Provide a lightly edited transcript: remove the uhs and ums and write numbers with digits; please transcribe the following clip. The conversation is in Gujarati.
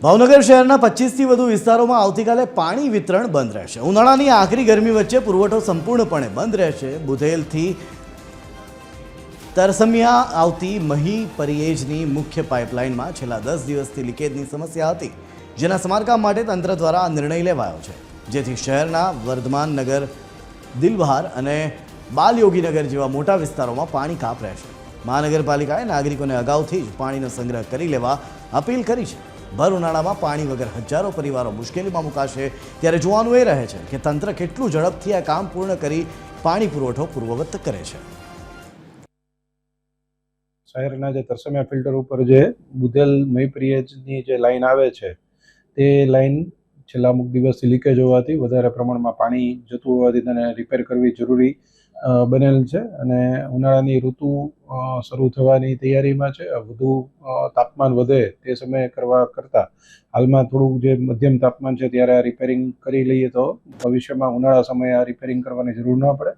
ભાવનગર શહેરના 25થી વધુ વિસ્તારોમાં આવતીકાલે પાણી વિતરણ બંધ રહેશે। ઉનાળાની આખરી ગરમી વચ્ચે પુરવઠો સંપૂર્ણપણે બંધ રહેશે। બુધેલથી તરસમિયા આવતી મહી પરિયેજની મુખ્ય પાઇપલાઇનમાં છેલ્લા 10 દિવસથી લીકેજની સમસ્યા હતી, જેના સમારકામ માટે તંત્ર દ્વારા આ નિર્ણય લેવાયો છે, જેથી શહેરના વર્ધમાન નગર, દિલબહાર અને બાલયોગીનગર જેવા મોટા વિસ્તારોમાં પાણી કાપ રહેશે। મહાનગરપાલિકાએ નાગરિકોને અગાઉથી જ પાણીનો સંગ્રહ કરી લેવા અપીલ કરી છે। ભર ઉનાળામાં પાણી વગર હજારો પરિવારો મુશ્કેલીમાં મુકાશે, ત્યારે જોવાનું એ રહે છે કે તંત્ર કેટલું ઝડપથી આ કામ પૂર્ણ કરી પાણી પુરવઠો પૂર્વવત કરે છે। શહેરના જે તરસમિયા ફિલ્ટર ઉપર જે બુધેલ મહી પરિયેજની જે લાઈન આવે છે તે લાઈન છેલ્લા અમુક દિવસથી લીકેજ હોવાથી વધારે પ્રમાણમાં પાણી જતું હોવાથી તેને રિપેર કરવી જરૂરી બનેલ છે અને ઉનાળાની ઋતુ શરૂ થવાની તૈયારીમાં છે। વધુ તાપમાન વધે તે સમયે કરવા કરતાં હાલમાં થોડું જે મધ્યમ તાપમાન છે ત્યારે આ રિપેરિંગ કરી લઈએ તો ભવિષ્યમાં ઉનાળા સમયે આ રિપેરિંગ કરવાની જરૂર ન પડે।